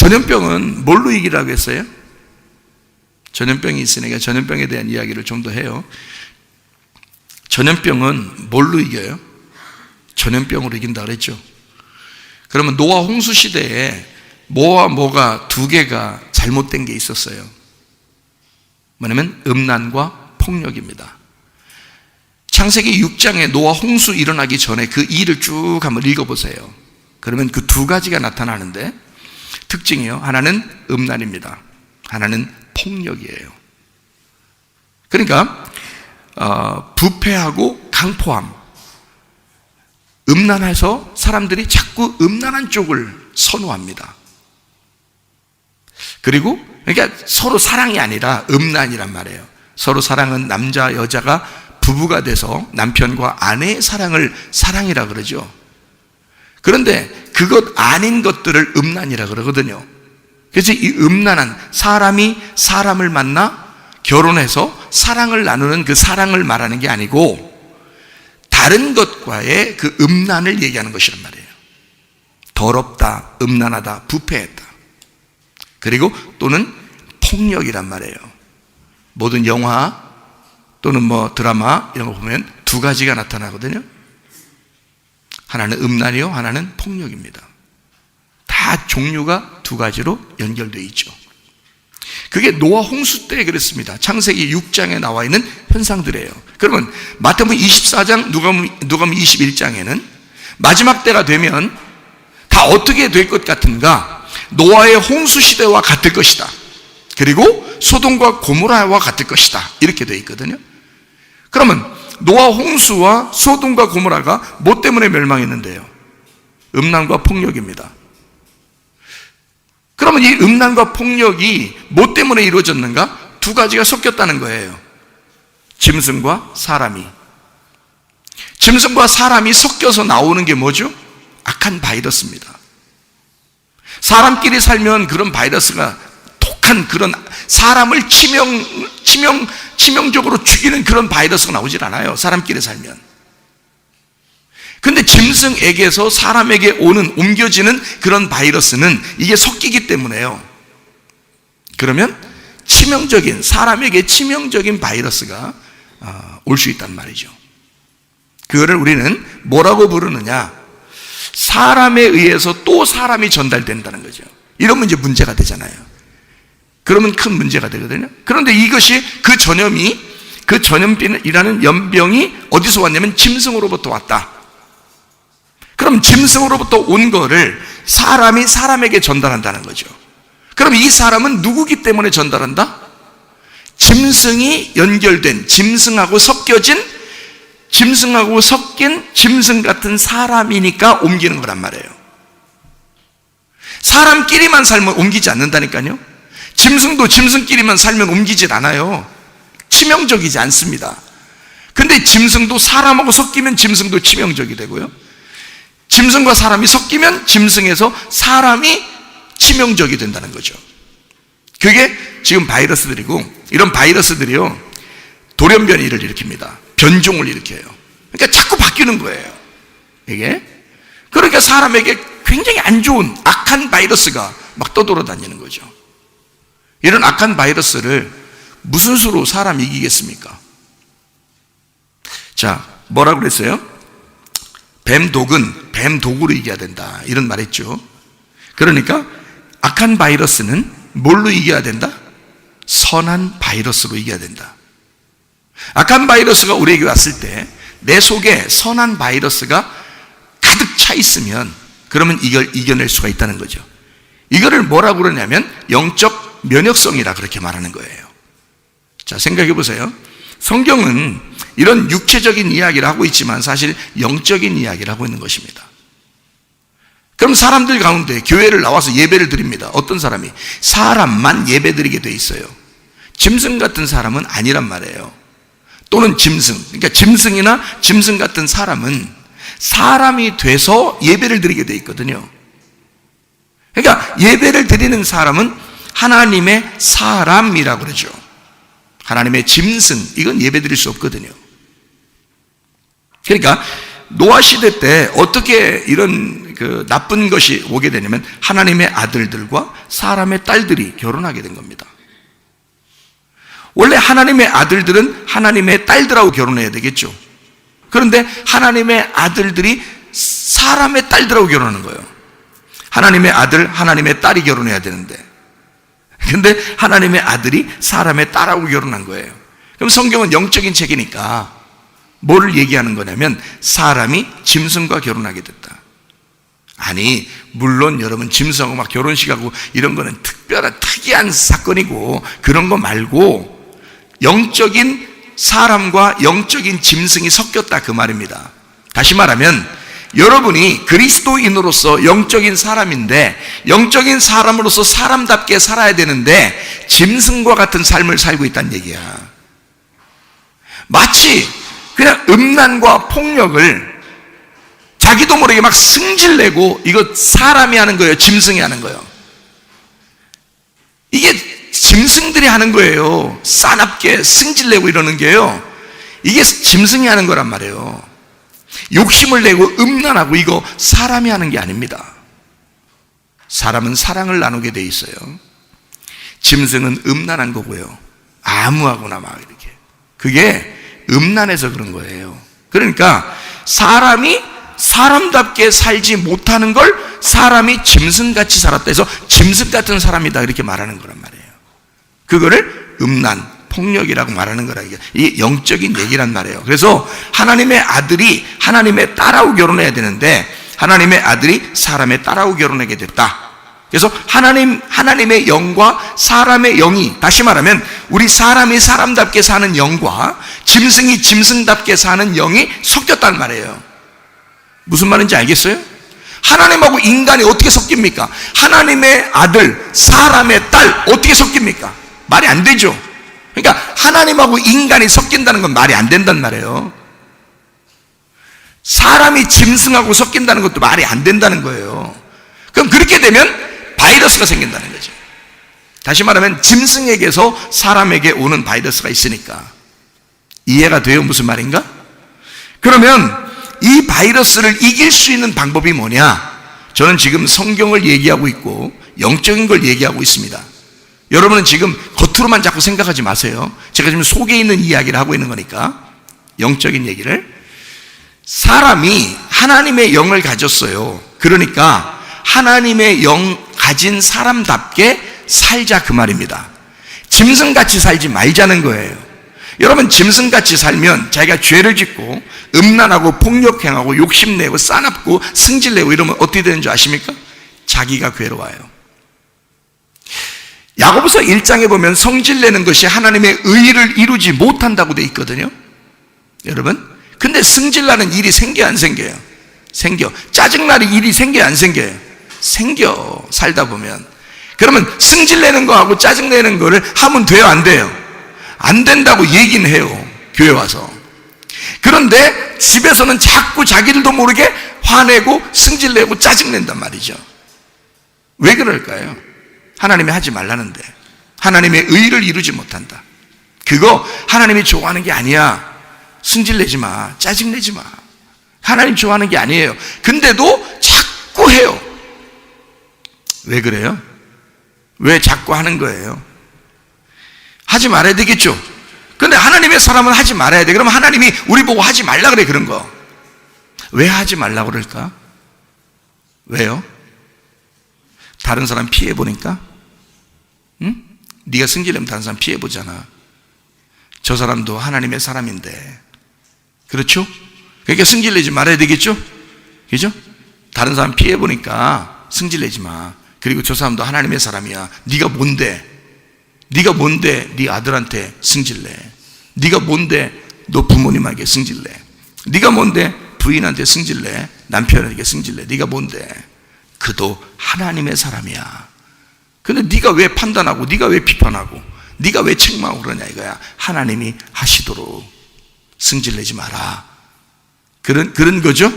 전염병은 뭘로 이기라고 했어요? 전염병이 있으니까 전염병에 대한 이야기를 좀 더 해요. 전염병은 뭘로 이겨요? 전염병으로 이긴다 그랬죠. 그러면 노아 홍수 시대에 뭐와 뭐가 두 개가 잘못된 게 있었어요. 뭐냐면 음란과 폭력입니다. 창세기 6장에 노아 홍수 일어나기 전에 그 일을 쭉 한번 읽어보세요. 그러면 그 두 가지가 나타나는데 특징이요. 하나는 음란입니다. 하나는 폭력이에요. 그러니까 부패하고 강포함, 음란해서 사람들이 자꾸 음란한 쪽을 선호합니다. 그리고 그러니까 서로 사랑이 아니라 음란이란 말이에요. 서로 사랑은 남자 여자가 부부가 돼서 남편과 아내의 사랑을 사랑이라 그러죠. 그런데 그것 아닌 것들을 음란이라 그러거든요. 그래서 이 음란한 사람이 사람을 만나 결혼해서 사랑을 나누는 그 사랑을 말하는 게 아니고 다른 것과의 그 음란을 얘기하는 것이란 말이에요. 더럽다, 음란하다, 부패했다. 그리고 또는 폭력이란 말이에요. 모든 영화 또는 드라마 이런 거 보면 두 가지가 나타나거든요. 하나는 음란이요, 하나는 폭력입니다. 다 종류가 두 가지로 연결되어 있죠. 그게 노아 홍수 때 그랬습니다. 창세기 6장에 나와 있는 현상들이에요. 그러면 마태복음 24장, 누가복음 21장에는 마지막 때가 되면 다 어떻게 될 것 같은가? 노아의 홍수 시대와 같을 것이다. 그리고 소돔과 고모라와 같을 것이다. 이렇게 되어 있거든요. 그러면 노아 홍수와 소돔과 고모라가 뭐 때문에 멸망했는데요? 음란과 폭력입니다. 그러면 이 음란과 폭력이 뭐 때문에 이루어졌는가? 두 가지가 섞였다는 거예요. 짐승과 사람이. 짐승과 사람이 섞여서 나오는 게 뭐죠? 악한 바이러스입니다. 사람끼리 살면 그런 바이러스가 독한 그런 사람을 치명적으로 죽이는 그런 바이러스가 나오질 않아요. 사람끼리 살면. 근데 짐승에게서 사람에게 옮겨지는 그런 바이러스는 이게 섞이기 때문에요. 그러면 사람에게 치명적인 바이러스가 올 수 있단 말이죠. 그거를 우리는 뭐라고 부르느냐? 사람에 의해서 또 사람이 전달된다는 거죠. 이러면 이제 문제가 되잖아요. 그러면 큰 문제가 되거든요. 그런데 이것이 그 전염병이라는 연병이 어디서 왔냐면 짐승으로부터 왔다. 그럼 짐승으로부터 온 거를 사람이 사람에게 전달한다는 거죠. 그럼 이 사람은 누구기 때문에 전달한다? 짐승이 연결된, 짐승하고 섞인 짐승 같은 사람이니까 옮기는 거란 말이에요. 사람끼리만 살면 옮기지 않는다니까요. 짐승도 짐승끼리만 살면 옮기질 않아요. 치명적이지 않습니다. 근데 짐승도 사람하고 섞이면 짐승도 치명적이 되고요. 짐승과 사람이 섞이면 짐승에서 사람이 치명적이 된다는 거죠. 그게 지금 바이러스들이고, 이런 바이러스들이요 돌연변이를 일으킵니다. 변종을 일으켜요. 그러니까 자꾸 바뀌는 거예요. 이게 그러니까 사람에게 굉장히 안 좋은 악한 바이러스가 막 떠돌아다니는 거죠. 이런 악한 바이러스를 무슨 수로 사람이 이기겠습니까? 자, 뭐라고 그랬어요? 뱀독은 뱀독으로 이겨야 된다, 이런 말 했죠. 그러니까 악한 바이러스는 뭘로 이겨야 된다? 선한 바이러스로 이겨야 된다. 악한 바이러스가 우리에게 왔을 때 내 속에 선한 바이러스가 가득 차 있으면 그러면 이걸 이겨낼 수가 있다는 거죠. 이거를 뭐라고 그러냐면 영적 면역성이라 그렇게 말하는 거예요. 자, 생각해 보세요. 성경은 이런 육체적인 이야기를 하고 있지만 사실 영적인 이야기를 하고 있는 것입니다. 그럼 사람들 가운데 교회를 나와서 예배를 드립니다. 어떤 사람이? 사람만 예배 드리게 돼 있어요. 짐승 같은 사람은 아니란 말이에요. 또는 그러니까 짐승이나 짐승 같은 사람은 사람이 돼서 예배를 드리게 돼 있거든요. 그러니까 예배를 드리는 사람은 하나님의 사람이라고 그러죠. 하나님의 짐승, 이건 예배 드릴 수 없거든요. 그러니까 노아 시대 때 어떻게 이런 그 나쁜 것이 오게 되냐면 하나님의 아들들과 사람의 딸들이 결혼하게 된 겁니다. 원래 하나님의 아들들은 하나님의 딸들하고 결혼해야 되겠죠. 그런데 하나님의 아들들이 사람의 딸들하고 결혼하는 거예요. 하나님의 아들, 하나님의 딸이 결혼해야 되는데, 근데 하나님의 아들이 사람의 딸하고 결혼한 거예요. 그럼 성경은 영적인 책이니까 뭐를 얘기하는 거냐면 사람이 짐승과 결혼하게 됐다. 아니, 물론 여러분 짐승하고 막 결혼식하고 이런 거는 특이한 사건이고 그런 거 말고 영적인 사람과 영적인 짐승이 섞였다 그 말입니다. 다시 말하면 여러분이 그리스도인으로서 영적인 사람인데 영적인 사람으로서 사람답게 살아야 되는데 짐승과 같은 삶을 살고 있다는 얘기야. 마치 그냥 음란과 폭력을 자기도 모르게 막 승질내고, 이거 사람이 하는 거예요? 짐승이 하는 거예요? 이게 짐승들이 하는 거예요. 싸납게 승질내고 이러는 게요, 이게 짐승이 하는 거란 말이에요. 욕심을 내고 음란하고 이거 사람이 하는 게 아닙니다. 사람은 사랑을 나누게 돼 있어요. 짐승은 음란한 거고요, 아무하고나 막 이렇게, 그게 음란해서 그런 거예요. 그러니까 사람이 사람답게 살지 못하는 걸 사람이 짐승같이 살았다 해서 짐승 같은 사람이다 이렇게 말하는 거란 말이에요. 그거를 음란, 폭력이라고 말하는 거라. 이게 영적인 얘기란 말이에요. 그래서 하나님의 아들이 하나님의 딸하고 결혼해야 되는데 하나님의 아들이 사람의 딸하고 결혼하게 됐다. 그래서 하나님의 영과 사람의 영이, 다시 말하면 우리 사람이 사람답게 사는 영과 짐승이 짐승답게 사는 영이 섞였단 말이에요. 무슨 말인지 알겠어요? 하나님하고 인간이 어떻게 섞입니까? 하나님의 아들, 사람의 딸 어떻게 섞입니까? 말이 안 되죠. 그러니까 하나님하고 인간이 섞인다는 건 말이 안 된단 말이에요. 사람이 짐승하고 섞인다는 것도 말이 안 된다는 거예요. 그럼 그렇게 되면 바이러스가 생긴다는 거죠. 다시 말하면 짐승에게서 사람에게 오는 바이러스가 있으니까. 이해가 돼요? 무슨 말인가? 그러면 이 바이러스를 이길 수 있는 방법이 뭐냐? 저는 지금 성경을 얘기하고 있고 영적인 걸 얘기하고 있습니다. 여러분은 지금 겉으로만 자꾸 생각하지 마세요. 제가 지금 속에 있는 이야기를 하고 있는 거니까, 영적인 얘기를. 사람이 하나님의 영을 가졌어요. 그러니까 하나님의 영 가진 사람답게 살자 그 말입니다. 짐승같이 살지 말자는 거예요. 여러분, 짐승같이 살면 자기가 죄를 짓고 음란하고 폭력행하고 욕심내고 싸납고 승질내고 이러면 어떻게 되는 줄 아십니까? 자기가 괴로워요. 야고보서 1장에 보면 성질내는 것이 하나님의 의를 이루지 못한다고 돼 있거든요. 여러분, 근데 승질나는 일이 생겨 안 생겨요? 생겨. 짜증나는 일이 생겨 안 생겨요? 생겨, 살다 보면. 그러면 승질내는 거하고 짜증내는 거를 하면 돼요 안 돼요? 안 된다고 얘기는 해요, 교회 와서. 그런데 집에서는 자꾸 자기들도 모르게 화내고 승질내고 짜증낸단 말이죠. 왜 그럴까요? 하나님이 하지 말라는데 하나님의 의를 이루지 못한다. 그거 하나님이 좋아하는 게 아니야. 승질내지 마, 짜증내지 마. 하나님 좋아하는 게 아니에요. 근데도 자꾸 해요. 왜 그래요? 왜 자꾸 하는 거예요? 하지 말아야 되겠죠. 근데 하나님의 사람은 하지 말아야 돼. 그러면 하나님이 우리 보고 하지 말라 그래. 그런 거 왜 하지 말라고 그럴까? 왜요? 다른 사람 피해보니까? 응? 네가 승질내면 다른 사람 피해보잖아. 저 사람도 하나님의 사람인데. 그렇죠? 그러니까 승질내지 말아야 되겠죠? 그죠? 다른 사람 피해보니까 승질내지 마. 그리고 저 사람도 하나님의 사람이야. 네가 뭔데? 네가 뭔데 네 아들한테 승질내? 네가 뭔데 너 부모님에게 승질내? 네가 뭔데 부인한테 승질내? 남편에게 승질내? 네가 뭔데? 그도 하나님의 사람이야. 근데 네가 왜 판단하고 네가 왜 비판하고 네가 왜 책망하고 그러냐 이거야. 하나님이 하시도록 승질내지 마라. 그런 거죠.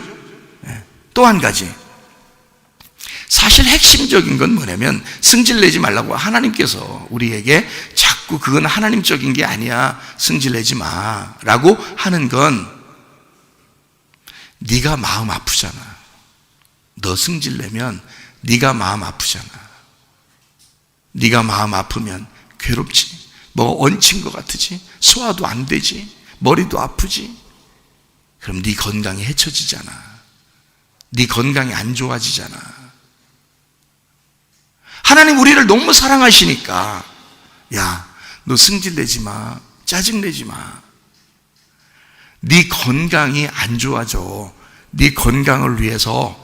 또 한 가지, 사실 핵심적인 건 뭐냐면 승질내지 말라고 하나님께서 우리에게 자꾸 그건 하나님적인 게 아니야, 승질내지 마 라고 하는 건 네가 마음 아프잖아. 너 승질내면 네가 마음 아프잖아. 네가 마음 아프면 괴롭지. 뭐 얹힌 것 같으지. 소화도 안 되지. 머리도 아프지. 그럼 네 건강이 해쳐지잖아. 네 건강이 안 좋아지잖아. 하나님 우리를 너무 사랑하시니까 야, 너 승질내지 마. 짜증내지 마. 네 건강이 안 좋아져. 네 건강을 위해서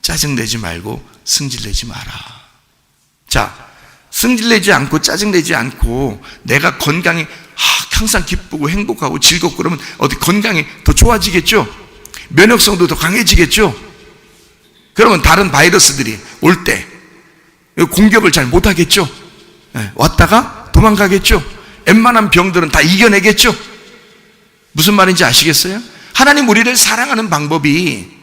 짜증내지 말고 승질내지 마라. 자, 승질내지 않고 짜증내지 않고 내가 건강이 항상 기쁘고 행복하고 즐겁고 그러면 어디 건강이 더 좋아지겠죠? 면역성도 더 강해지겠죠? 그러면 다른 바이러스들이 올 때 공격을 잘 못하겠죠? 왔다가 도망가겠죠? 웬만한 병들은 다 이겨내겠죠? 무슨 말인지 아시겠어요? 하나님 우리를 사랑하는 방법이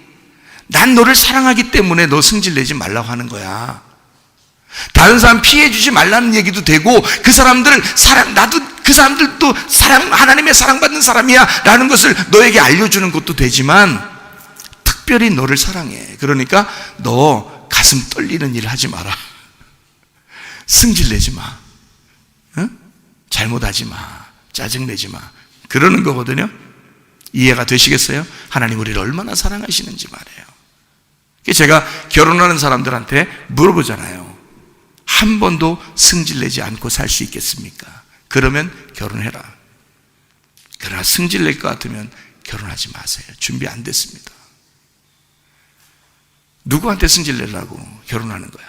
난 너를 사랑하기 때문에 너 승질내지 말라고 하는 거야. 다른 사람 피해 주지 말라는 얘기도 되고 그 사람들을 나도 그 사람들도 하나님의 사랑받는 사람이야 라는 것을 너에게 알려주는 것도 되지만 특별히 너를 사랑해. 그러니까 너 가슴 떨리는 일 하지 마라. 승질내지 마. 응? 잘못하지 마. 짜증내지 마. 그러는 거거든요. 이해가 되시겠어요? 하나님 우리를 얼마나 사랑하시는지 말이에요. 제가 결혼하는 사람들한테 물어보잖아요. 한 번도 승질내지 않고 살 수 있겠습니까? 그러면 결혼해라. 그러나 승질낼 것 같으면 결혼하지 마세요. 준비 안 됐습니다. 누구한테 승질내려고 결혼하는 거야?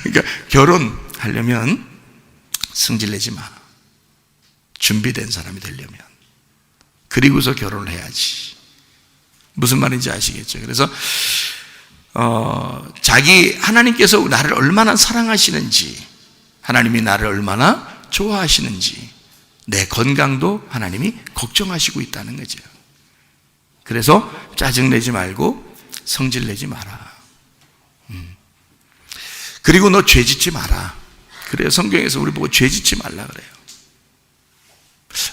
그러니까 결혼하려면 승질내지 마. 준비된 사람이 되려면. 그리고서 결혼을 해야지. 무슨 말인지 아시겠죠? 그래서 하나님께서 나를 얼마나 사랑하시는지, 하나님이 나를 얼마나 좋아하시는지, 내 건강도 하나님이 걱정하시고 있다는 거죠. 그래서 짜증내지 말고 성질내지 마라. 그리고 너 죄짓지 마라. 그래요. 성경에서 우리 보고 죄짓지 말라 그래요.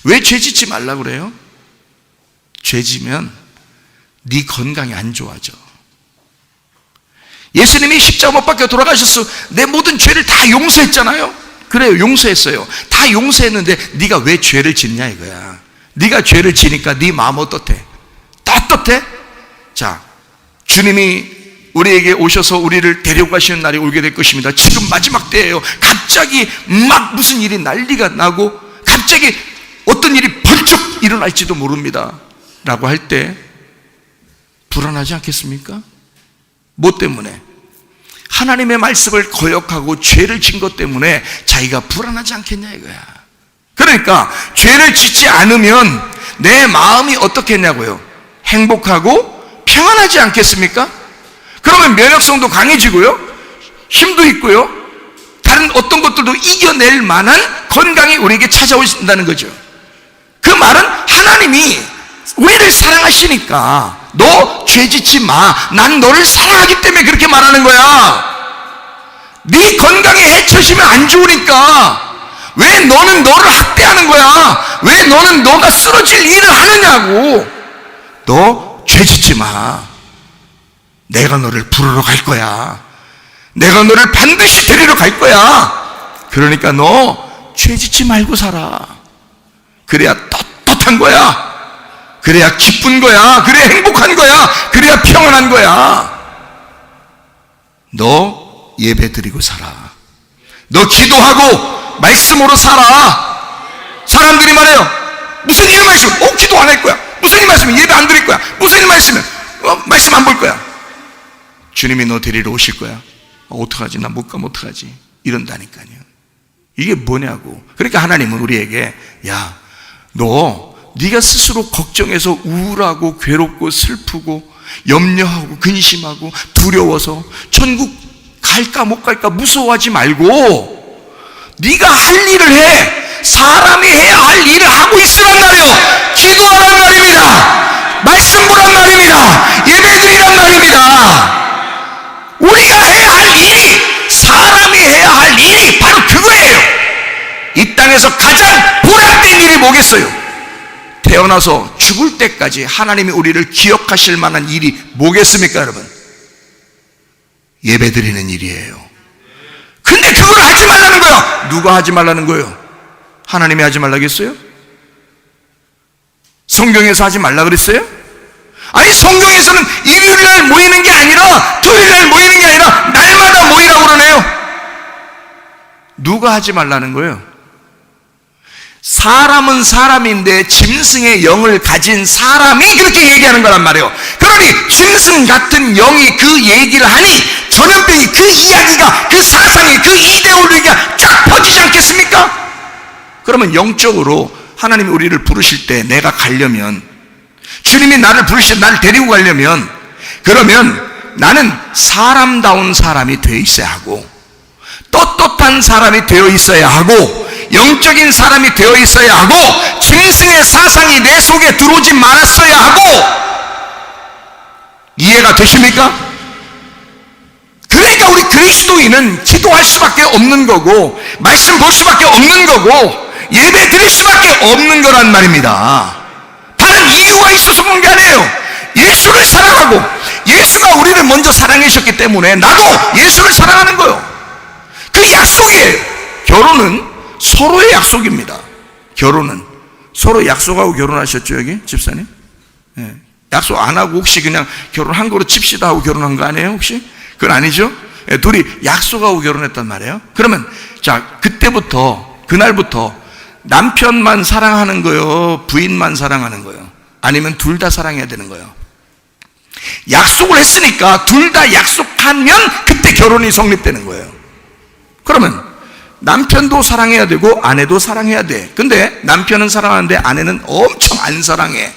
왜 죄짓지 말라 그래요? 죄지면 네 건강이 안 좋아져. 예수님이 십자가 못 박혀 돌아가셨어. 내 모든 죄를 다 용서했잖아요. 그래요. 용서했어요. 다 용서했는데 네가 왜 죄를 짓냐 이거야. 네가 죄를 지니까 네 마음 어떻대? 떳떳해? 자, 주님이 우리에게 오셔서 우리를 데려가시는 날이 오게 될 것입니다. 지금 마지막 때예요. 갑자기 막 무슨 일이 난리가 나고 갑자기 어떤 일이 번쩍 일어날지도 모릅니다. 라고 할 때 불안하지 않겠습니까? 뭐 때문에? 하나님의 말씀을 거역하고 죄를 진 것 때문에 자기가 불안하지 않겠냐 이거야. 그러니까 죄를 짓지 않으면 내 마음이 어떻겠냐고요? 행복하고 평안하지 않겠습니까? 그러면 면역성도 강해지고요, 힘도 있고요, 다른 어떤 것들도 이겨낼 만한 건강이 우리에게 찾아오신다는 거죠. 그 말은 하나님이 우리를 사랑하시니까 너 죄짓지 마. 난 너를 사랑하기 때문에 그렇게 말하는 거야. 네 건강에 해쳐지면 안 좋으니까 왜 너는 너를 학대하는 거야? 왜 너는 너가 쓰러질 일을 하느냐고. 너 죄짓지 마. 내가 너를 부르러 갈 거야. 내가 너를 반드시 데리러 갈 거야. 그러니까 너 죄짓지 말고 살아. 그래야 떳떳한 거야. 그래야 기쁜 거야. 그래야 행복한 거야. 그래야 평안한 거야. 너 예배 드리고 살아. 너 기도하고 말씀으로 살아. 사람들이 말해요. 무슨 일만 있으면 기도 안 할 거야. 무슨 일만 있으면 예배 안 드릴 거야. 무슨 일만 있으면 말씀 안 볼 거야. 주님이 너 데리러 오실 거야. 어떡하지? 나 못 가면 어떡하지? 이런다니까요. 이게 뭐냐고. 그러니까 하나님은 우리에게 야, 네가 스스로 걱정해서 우울하고 괴롭고 슬프고 염려하고 근심하고 두려워서 천국 갈까 못 갈까 무서워하지 말고 네가 할 일을 해. 사람이 해야 할 일을 하고 있으란 말이에요. 기도하란 말입니다. 말씀 보란 말입니다. 예배드리란 말입니다. 우리가 해야 할 일이, 사람이 해야 할 일이 바로 그거예요. 이 땅에서 가장 보람된 일이 뭐겠어요? 태어나서 죽을 때까지 하나님이 우리를 기억하실 만한 일이 뭐겠습니까, 여러분? 예배드리는 일이에요. 근데 그걸 하지 말라는 거야. 누가 하지 말라는 거예요? 하나님이 하지 말라겠어요? 성경에서 하지 말라 그랬어요? 아니, 성경에서는 일요일날 모이는 게 아니라, 토요일날 모이는 게 아니라 날마다 모이라고 그러네요. 누가 하지 말라는 거예요? 사람은 사람인데 짐승의 영을 가진 사람이 그렇게 얘기하는 거란 말이에요. 그러니 짐승 같은 영이 그 얘기를 하니 전염병이, 그 이야기가, 그 사상이, 그 이데올로기가 쫙 퍼지지 않겠습니까? 그러면 영적으로 하나님이 우리를 부르실 때 내가 가려면, 주님이 나를 부르실 때 나를 데리고 가려면, 그러면 나는 사람다운 사람이 되어 있어야 하고, 떳떳한 사람이 되어 있어야 하고, 영적인 사람이 되어 있어야 하고, 짐승의 사상이 내 속에 들어오지 말았어야 하고. 이해가 되십니까? 그러니까 우리 그리스도인은 기도할 수밖에 없는 거고, 말씀 볼 수밖에 없는 거고, 예배 드릴 수밖에 없는 거란 말입니다. 다른 이유가 있어서 그런 게 아니에요. 예수를 사랑하고 예수가 우리를 먼저 사랑하셨기 때문에 나도 예수를 사랑하는 거예요. 그 약속이에요. 결혼은 서로의 약속입니다. 결혼은 서로 약속하고 결혼하셨죠, 여기 집사님? 네. 약속 안 하고 혹시 그냥 결혼한 거로 칩시다 하고 결혼한 거 아니에요, 혹시? 그건 아니죠? 네, 둘이 약속하고 결혼했단 말이에요. 그러면 자, 그때부터, 그날부터 남편만 사랑하는 거요, 부인만 사랑하는 거요, 아니면 둘 다 사랑해야 되는 거요? 약속을 했으니까 둘 다 약속하면 그때 결혼이 성립되는 거예요. 그러면 남편도 사랑해야 되고 아내도 사랑해야 돼. 근데 남편은 사랑하는데 아내는 엄청 안 사랑해.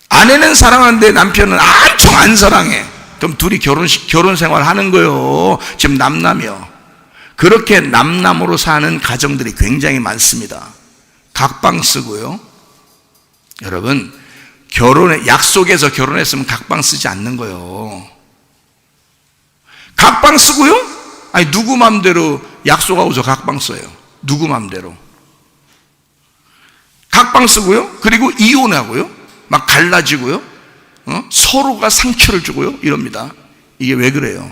아내는 사랑하는데 남편은 엄청 안 사랑해. 그럼 둘이 결혼 생활 하는 거예요. 지금 남남이요. 그렇게 남남으로 사는 가정들이 굉장히 많습니다. 각방 쓰고요. 여러분, 약속해서 결혼했으면 각방 쓰지 않는 거예요. 각방 쓰고요? 아니, 누구 맘대로 약속하고서 각방 써요. 누구 맘대로. 각방 쓰고요. 그리고 이혼하고요. 막 갈라지고요. 서로가 상처를 주고요. 이럽니다. 이게 왜 그래요?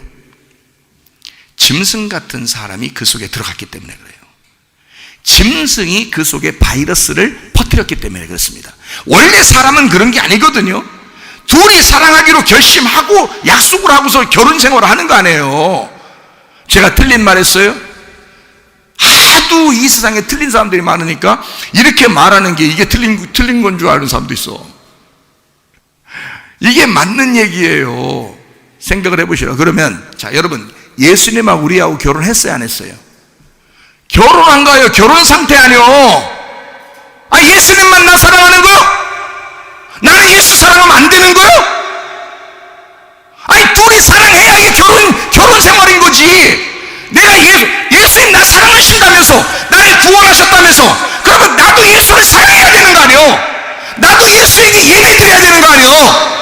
짐승 같은 사람이 그 속에 들어갔기 때문에 그래요. 짐승이 그 속에 바이러스를 퍼뜨렸기 때문에 그렇습니다. 원래 사람은 그런 게 아니거든요. 둘이 사랑하기로 결심하고 약속을 하고서 결혼 생활을 하는 거 아니에요. 제가 틀린 말 했어요? 하도 이 세상에 틀린 사람들이 많으니까 이렇게 말하는 게 이게 틀린 건 줄 아는 사람도 있어. 이게 맞는 얘기예요. 생각을 해보시라. 그러면 자, 여러분, 예수님하고 우리하고 결혼했어요, 안 했어요? 결혼한 거예요? 결혼 상태 아니요? 아, 예수님만 나 사랑하는 거요? 나는 예수 사랑하면 안 되는 거요? 아니, 둘이 사랑해야 이게 결혼 생활인 거지. 내가 예수님 나 사랑하신다면서, 나를 구원하셨다면서, 그러면 나도 예수를 사랑해야 되는 거 아니요? 나도 예수에게 예배드려야 되는 거 아니요?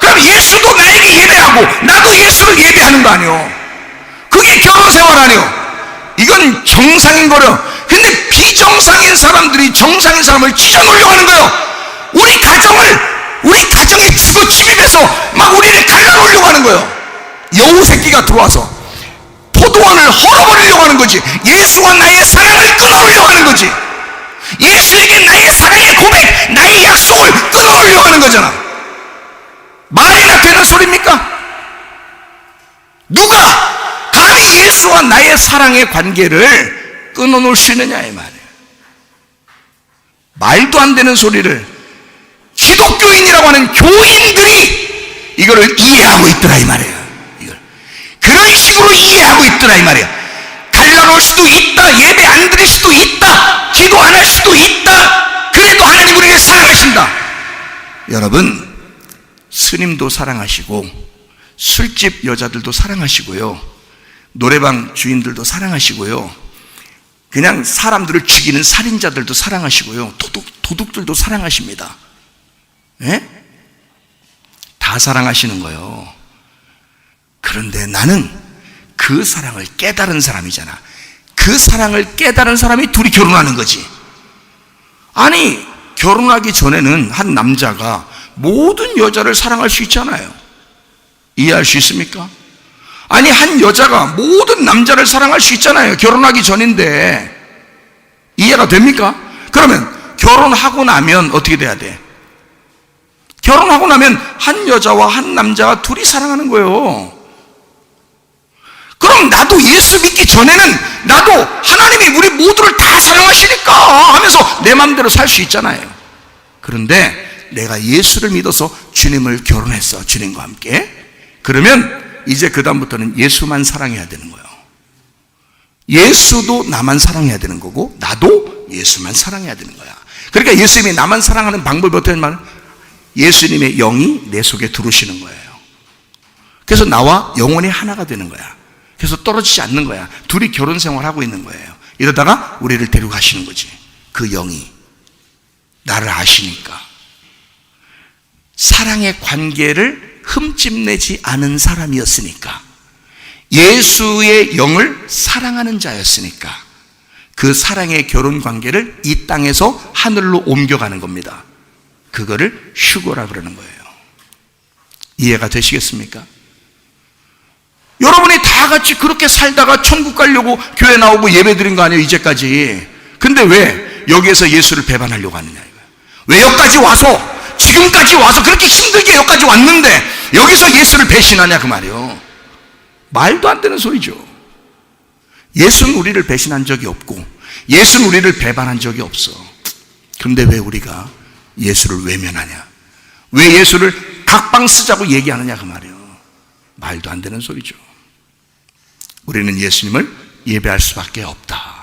그럼 예수도 나에게 예배하고 나도 예수를 예배하는 거 아니요? 그게 결혼 생활 아니요? 이건 정상인 거려. 근데 비정상인 사람들이 정상인 사람을 찢어놓으려고 하는 거예요. 우리 가정에 죽어 침입해서 막 우리를 갈라놓으려고 하는 거예요. 여우 새끼가 들어와서 포도원을 헐어버리려고 하는 거지. 예수와 나의 사랑을 끊어오려고 하는 거지. 예수에게 나의 사랑의 고백, 나의 약속을 끊어오려고 하는 거잖아. 말이나 되는 소리입니까? 누가 감히 예수와 나의 사랑의 관계를 끊어놓을 수 있느냐, 이 말이에요. 말도 안 되는 소리를 기독교인이라고 하는 교인들이 이거를 이해하고 있더라, 이 말이에요. 이걸 그런 식으로 이해하고 있더라, 이 말이에요. 갈라놓을 수도 있다, 예배 안 드릴 수도 있다, 기도 안 할 수도 있다. 그래도 하나님 우리를 사랑하신다. 여러분, 스님도 사랑하시고 술집 여자들도 사랑하시고요, 노래방 주인들도 사랑하시고요, 그냥 사람들을 죽이는 살인자들도 사랑하시고요, 도둑들도 사랑하십니다. 예? 다 사랑하시는 거예요. 그런데 나는 그 사랑을 깨달은 사람이잖아. 그 사랑을 깨달은 사람이 둘이 결혼하는 거지. 아니, 결혼하기 전에는 한 남자가 모든 여자를 사랑할 수 있잖아요. 이해할 수 있습니까? 아니, 한 여자가 모든 남자를 사랑할 수 있잖아요. 결혼하기 전인데. 이해가 됩니까? 그러면 결혼하고 나면 어떻게 돼야 돼? 결혼하고 나면 한 여자와 한 남자가 둘이 사랑하는 거예요. 그럼 나도 예수 믿기 전에는 나도 하나님이 우리 모두를 다 사랑하시니까 하면서 내 마음대로 살 수 있잖아요. 그런데 내가 예수를 믿어서 주님을 결혼했어, 주님과 함께. 그러면 이제 그 다음부터는 예수만 사랑해야 되는 거예요. 예수도 나만 사랑해야 되는 거고 나도 예수만 사랑해야 되는 거야. 그러니까 예수님이 나만 사랑하는 방법이 어떤 말은 예수님의 영이 내 속에 들어오시는 거예요. 그래서 나와 영혼이 하나가 되는 거야. 그래서 떨어지지 않는 거야. 둘이 결혼 생활하고 있는 거예요. 이러다가 우리를 데리고 가시는 거지. 그 영이 나를 아시니까. 사랑의 관계를 흠집내지 않은 사람이었으니까, 예수의 영을 사랑하는 자였으니까 그 사랑의 결혼 관계를 이 땅에서 하늘로 옮겨가는 겁니다. 그거를 휴거라 그러는 거예요. 이해가 되시겠습니까? 여러분이 다 같이 그렇게 살다가 천국 가려고 교회 나오고 예배 드린 거 아니에요, 이제까지. 근데 왜 여기에서 예수를 배반하려고 하느냐 이거예요. 왜 여기까지 와서, 지금까지 와서 그렇게 힘들게 여기까지 왔는데 여기서 예수를 배신하냐 그 말이에요. 말도 안 되는 소리죠. 예수는 우리를 배신한 적이 없고 예수는 우리를 배반한 적이 없어. 그런데 왜 우리가 예수를 외면하냐, 왜 예수를 각방 쓰자고 얘기하느냐 그 말이에요. 말도 안 되는 소리죠. 우리는 예수님을 예배할 수밖에 없다.